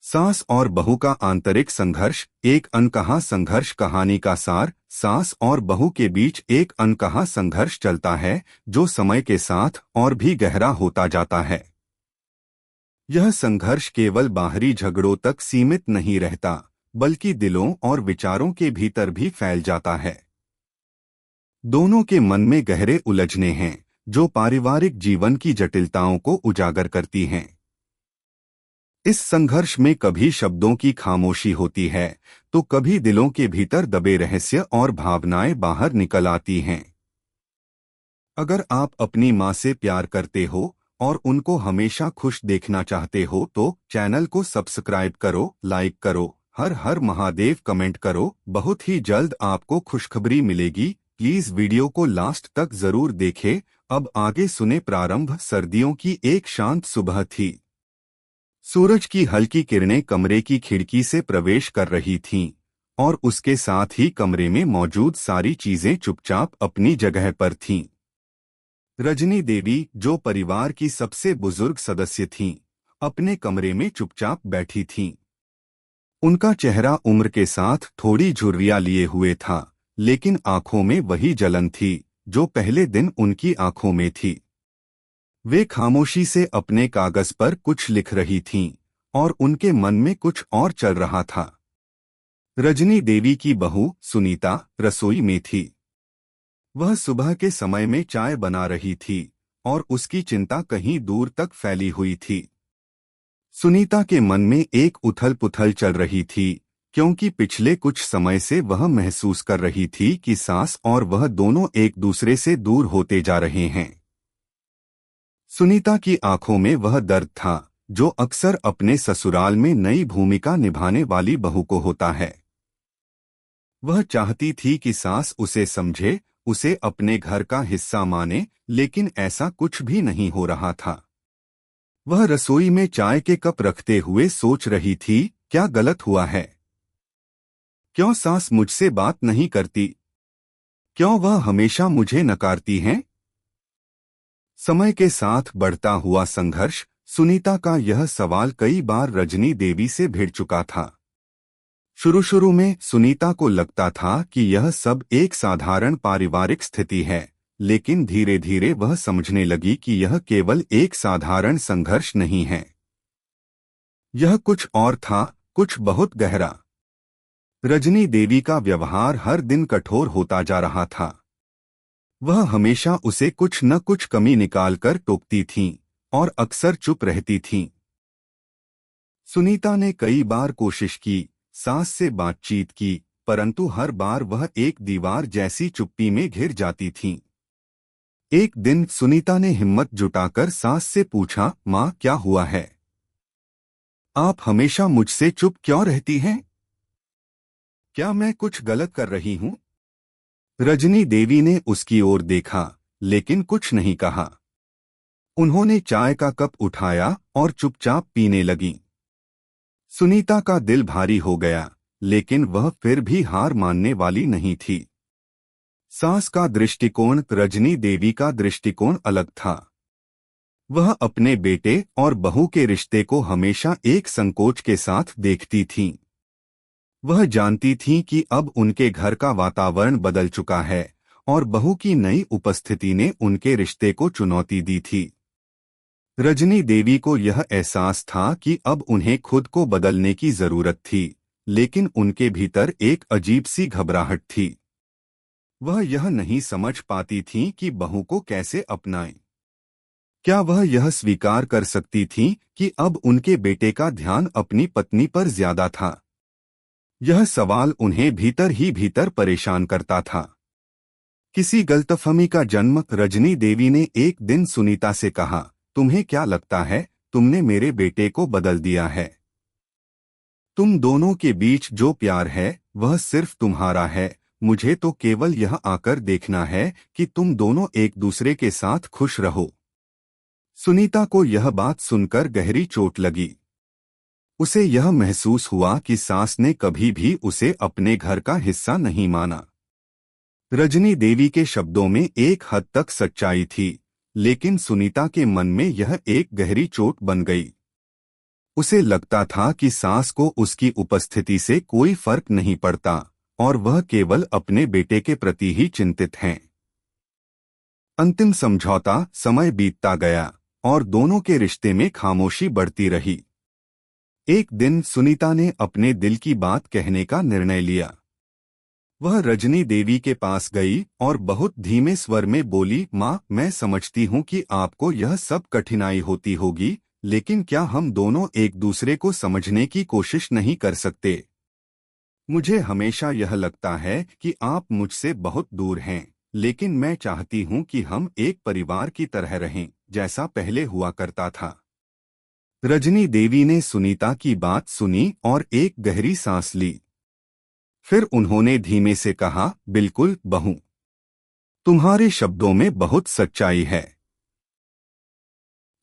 सास और बहू का आंतरिक संघर्ष, एक अनकहा संघर्ष। कहानी का सार। सास और बहू के बीच एक अनकहा संघर्ष चलता है जो समय के साथ और भी गहरा होता जाता है। यह संघर्ष केवल बाहरी झगड़ों तक सीमित नहीं रहता, बल्कि दिलों और विचारों के भीतर भी फैल जाता है। दोनों के मन में गहरे उलझने हैं जो पारिवारिक जीवन की जटिलताओं को उजागर करती हैं। इस संघर्ष में कभी शब्दों की खामोशी होती है तो कभी दिलों के भीतर दबे रहस्य और भावनाएं बाहर निकल आती हैं। अगर आप अपनी मां से प्यार करते हो और उनको हमेशा खुश देखना चाहते हो तो चैनल को सब्सक्राइब करो, लाइक करो, हर हर महादेव कमेंट करो। बहुत ही जल्द आपको खुशखबरी मिलेगी। प्लीज वीडियो को लास्ट तक जरूर देखें। अब आगे सुने प्रारंभ। सर्दियों की एक शांत सुबह थी। सूरज की हल्की किरणें कमरे की खिड़की से प्रवेश कर रही थीं और उसके साथ ही कमरे में मौजूद सारी चीजें चुपचाप अपनी जगह पर थीं। रजनी देवी, जो परिवार की सबसे बुजुर्ग सदस्य थीं, अपने कमरे में चुपचाप बैठी थीं। उनका चेहरा उम्र के साथ थोड़ी झुर्रियां लिए हुए था, लेकिन आंखों में वही जलन थी जो पहले दिन उनकी आंखों में थी। वे खामोशी से अपने कागज पर कुछ लिख रही थीं और उनके मन में कुछ और चल रहा था। रजनी देवी की बहू सुनीता रसोई में थी। वह सुबह के समय में चाय बना रही थी और उसकी चिंता कहीं दूर तक फैली हुई थी। सुनीता के मन में एक उथल-पुथल चल रही थी, क्योंकि पिछले कुछ समय से वह महसूस कर रही थी कि सास और वह दोनों एक दूसरे से दूर होते जा रहे हैं। सुनीता की आंखों में वह दर्द था जो अक्सर अपने ससुराल में नई भूमिका निभाने वाली बहू को होता है। वह चाहती थी कि सास उसे समझे, उसे अपने घर का हिस्सा माने, लेकिन ऐसा कुछ भी नहीं हो रहा था। वह रसोई में चाय के कप रखते हुए सोच रही थी, क्या गलत हुआ है? क्यों सास मुझसे बात नहीं करती? क्यों वह हमेशा मुझे नकारती हैं? समय के साथ बढ़ता हुआ संघर्ष। सुनीता का यह सवाल कई बार रजनी देवी से भिड़ चुका था। शुरू में सुनीता को लगता था कि यह सब एक साधारण पारिवारिक स्थिति है, लेकिन धीरे धीरे वह समझने लगी कि यह केवल एक साधारण संघर्ष नहीं है। यह कुछ और था, कुछ बहुत गहरा। रजनी देवी का व्यवहार हर दिन कठोर होता जा रहा था। वह हमेशा उसे कुछ न कुछ कमी निकालकर टोकती थीं और अक्सर चुप रहती थीं। सुनीता ने कई बार कोशिश की, सास से बातचीत की, परंतु हर बार वह एक दीवार जैसी चुप्पी में घिर जाती थीं। एक दिन सुनीता ने हिम्मत जुटाकर सास से पूछा, माँ, क्या हुआ है? आप हमेशा मुझसे चुप क्यों रहती हैं? क्या मैं कुछ गलत कर रही हूँ? रजनी देवी ने उसकी ओर देखा, लेकिन कुछ नहीं कहा। उन्होंने चाय का कप उठाया और चुपचाप पीने लगीं। सुनीता का दिल भारी हो गया, लेकिन वह फिर भी हार मानने वाली नहीं थी। सास का दृष्टिकोण, रजनी देवी का दृष्टिकोण अलग था। वह अपने बेटे और बहू के रिश्ते को हमेशा एक संकोच के साथ देखती थीं। वह जानती थीं कि अब उनके घर का वातावरण बदल चुका है और बहू की नई उपस्थिति ने उनके रिश्ते को चुनौती दी थी। रजनी देवी को यह एहसास था कि अब उन्हें खुद को बदलने की जरूरत थी, लेकिन उनके भीतर एक अजीब सी घबराहट थी। वह यह नहीं समझ पाती थीं कि बहू को कैसे अपनाएं। क्या वह यह स्वीकार कर सकती थीं कि अब उनके बेटे का ध्यान अपनी पत्नी पर ज्यादा था? यह सवाल उन्हें भीतर ही भीतर परेशान करता था। किसी गलतफहमी का जन्म। रजनी देवी ने एक दिन सुनीता से कहा, तुम्हें क्या लगता है, तुमने मेरे बेटे को बदल दिया है? तुम दोनों के बीच जो प्यार है वह सिर्फ तुम्हारा है। मुझे तो केवल यह आकर देखना है कि तुम दोनों एक दूसरे के साथ खुश रहो। सुनीता को यह बात सुनकर गहरी चोट लगी। उसे यह महसूस हुआ कि सास ने कभी भी उसे अपने घर का हिस्सा नहीं माना। रजनी देवी के शब्दों में एक हद तक सच्चाई थी, लेकिन सुनीता के मन में यह एक गहरी चोट बन गई। उसे लगता था कि सास को उसकी उपस्थिति से कोई फर्क नहीं पड़ता और वह केवल अपने बेटे के प्रति ही चिंतित हैं। अंतिम समझौता समय बीतता गया और दोनों के रिश्ते में खामोशी बढ़ती रही। एक दिन सुनीता ने अपने दिल की बात कहने का निर्णय लिया। वह रजनी देवी के पास गई और बहुत धीमे स्वर में बोली, माँ, मैं समझती हूँ कि आपको यह सब कठिनाई होती होगी, लेकिन क्या हम दोनों एक दूसरे को समझने की कोशिश नहीं कर सकते? मुझे हमेशा यह लगता है कि आप मुझसे बहुत दूर हैं, लेकिन मैं चाहती हूँ कि हम एक परिवार की तरह रहें, जैसा पहले हुआ करता था। रजनी देवी ने सुनीता की बात सुनी और एक गहरी सांस ली। फिर उन्होंने धीमे से कहा, बिल्कुल बहू, तुम्हारे शब्दों में बहुत सच्चाई है।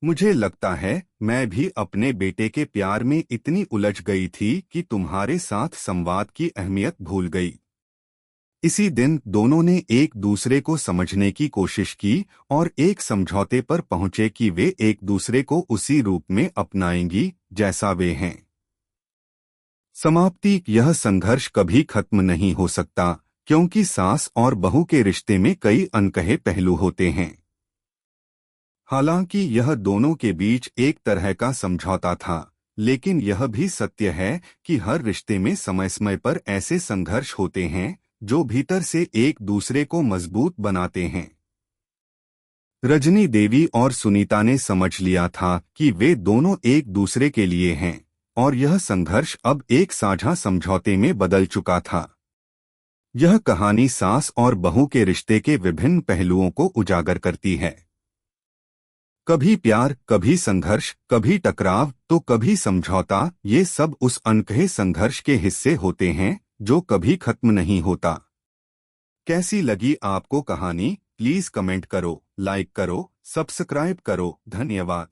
मुझे लगता है मैं भी अपने बेटे के प्यार में इतनी उलझ गई थी कि तुम्हारे साथ संवाद की अहमियत भूल गई। इसी दिन दोनों ने एक दूसरे को समझने की कोशिश की और एक समझौते पर पहुंचे कि वे एक दूसरे को उसी रूप में अपनाएंगी जैसा वे हैं। समाप्ति। यह संघर्ष कभी खत्म नहीं हो सकता, क्योंकि सास और बहू के रिश्ते में कई अनकहे पहलू होते हैं। हालांकि यह दोनों के बीच एक तरह का समझौता था, लेकिन यह भी सत्य है कि हर रिश्ते में समय समय पर ऐसे संघर्ष होते हैं जो भीतर से एक दूसरे को मजबूत बनाते हैं। रजनी देवी और सुनीता ने समझ लिया था कि वे दोनों एक दूसरे के लिए हैं और यह संघर्ष अब एक साझा समझौते में बदल चुका था। यह कहानी सास और बहू के रिश्ते के विभिन्न पहलुओं को उजागर करती है। कभी प्यार, कभी संघर्ष, कभी टकराव तो कभी समझौता, ये सब उस अनकहे संघर्ष के हिस्से होते हैं जो कभी खत्म नहीं होता। कैसी लगी आपको कहानी? प्लीज कमेंट करो, लाइक करो, सब्सक्राइब करो। धन्यवाद।